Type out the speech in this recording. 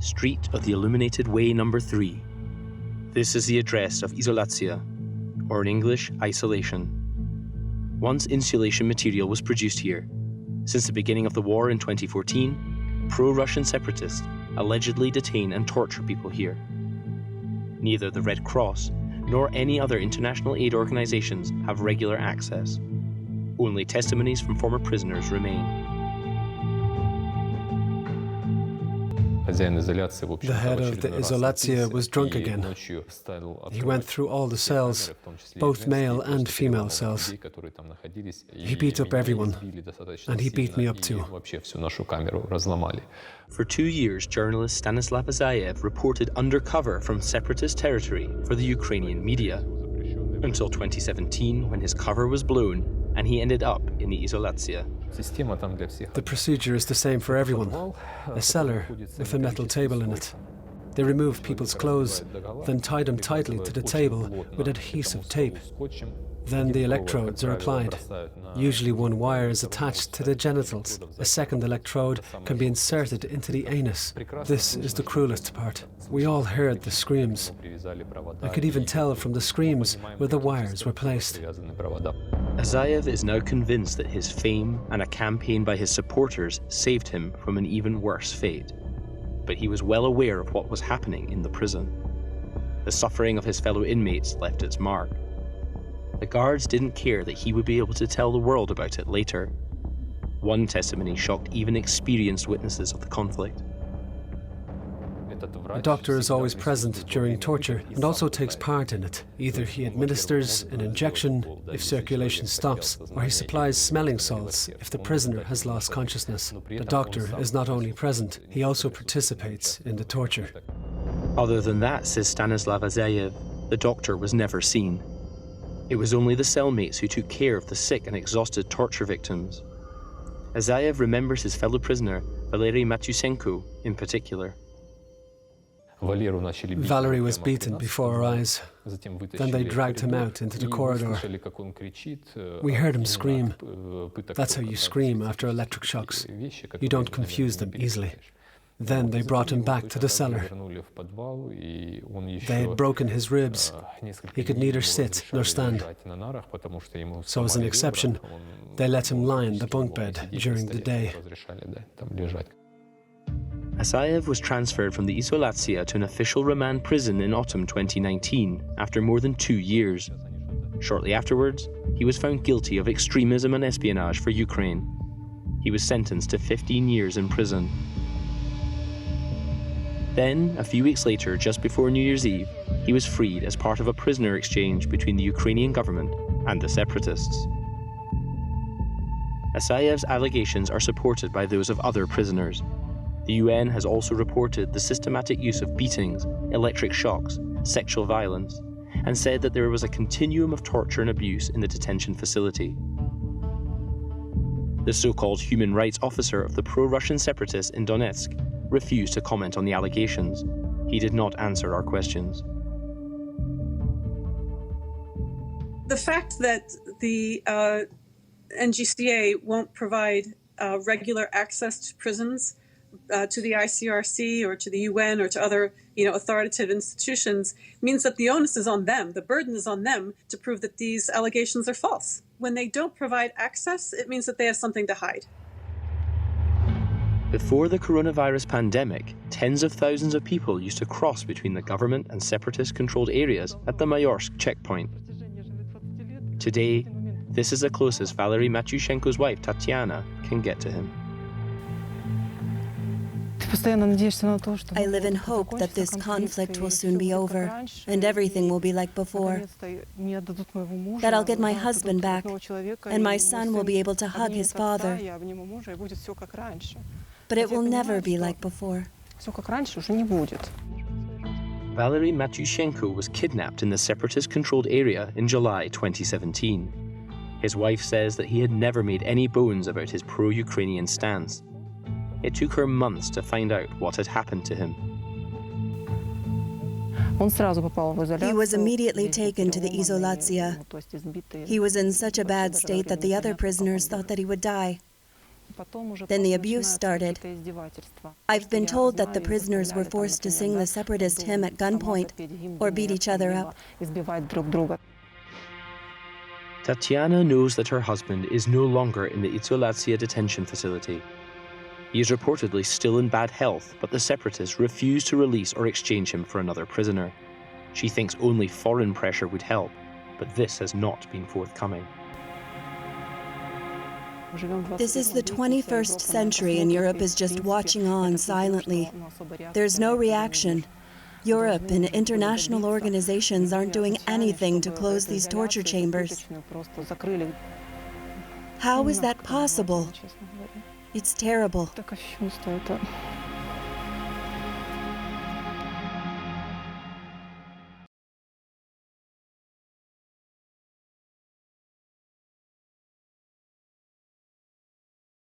Street of the Illuminated Way number 3. This is the address of Izolacja, or in English, isolation. Once insulation material was produced here. Since the beginning of the war in 2014, pro-Russian separatists allegedly detain and torture people here. Neither the Red Cross nor any other international aid organizations have regular access. Only testimonies from former prisoners remain. The head of the Izolacja was drunk again. He went through all the cells, both male and female cells. He beat up everyone, and he beat me up too. For 2 years, journalist Stanislav Azayev reported undercover from separatist territory for the Ukrainian media, until 2017 when his cover was blown and he ended up in the Izolacja. The procedure is the same for everyone. A cellar with a metal table in it. They remove people's clothes, then tie them tightly to the table with adhesive tape. Then the electrodes are applied. Usually one wire is attached to the genitals. A second electrode can be inserted into the anus. This is the cruelest part. We all heard the screams. I could even tell from the screams where the wires were placed. Azayev is now convinced that his fame and a campaign by his supporters saved him from an even worse fate. But he was well aware of what was happening in the prison. The suffering of his fellow inmates left its mark. The guards didn't care that he would be able to tell the world about it later. One testimony shocked even experienced witnesses of the conflict. A doctor is always present during torture and also takes part in it. Either he administers an injection if circulation stops, or he supplies smelling salts if the prisoner has lost consciousness. The doctor is not only present, he also participates in the torture. Other than that, says Stanislav Azayev, the doctor was never seen. It was only the cellmates who took care of the sick and exhausted torture victims. Azayev remembers his fellow prisoner, Valery Matyushenko, in particular. Valery was beaten before our eyes. Then they dragged him out into the corridor. We heard him scream. That's how you scream after electric shocks. You don't confuse them easily. Then they brought him back to the cellar. They had broken his ribs. He could neither sit nor stand. So as an exception, they let him lie in the bunk bed during the day. Azayev was transferred from the Izolacja to an official remand prison in autumn 2019 after more than 2 years. Shortly afterwards, he was found guilty of extremism and espionage for Ukraine. He was sentenced to 15 years in prison. Then, a few weeks later, just before New Year's Eve, he was freed as part of a prisoner exchange between the Ukrainian government and the separatists. Azayev's allegations are supported by those of other prisoners. The UN has also reported the systematic use of beatings, electric shocks, sexual violence, and said that there was a continuum of torture and abuse in the detention facility. The so-called human rights officer of the pro-Russian separatists in Donetsk refused to comment on the allegations. He did not answer our questions. The fact that the NGCA won't provide regular access to prisons, to the ICRC or to the UN or to other, authoritative institutions means that the onus is on them. The burden is on them to prove that these allegations are false. When they don't provide access, it means that they have something to hide. Before the coronavirus pandemic, tens of thousands of people used to cross between the government and separatist-controlled areas at the Mayorsk checkpoint. Today, this is the closest Valery Matyushenko's wife, Tatiana, can get to him. I live in hope that this conflict will soon be over and everything will be like before. That I'll get my husband back and my son will be able to hug his father. But it will never be like before. Valery Matyushenko was kidnapped in the separatist-controlled area in July 2017. His wife says that he had never made any bones about his pro-Ukrainian stance. It took her months to find out what had happened to him. He was immediately taken to the Izolacja. He was in such a bad state that the other prisoners thought that he would die. Then the abuse started. I've been told that the prisoners were forced to sing the separatist hymn at gunpoint or beat each other up. Tatiana knows that her husband is no longer in the Izolacja detention facility. He is reportedly still in bad health, but the separatists refuse to release or exchange him for another prisoner. She thinks only foreign pressure would help, but this has not been forthcoming. This is the 21st century and Europe is just watching on silently. There's no reaction. Europe and international organizations aren't doing anything to close these torture chambers. How is that possible? It's terrible.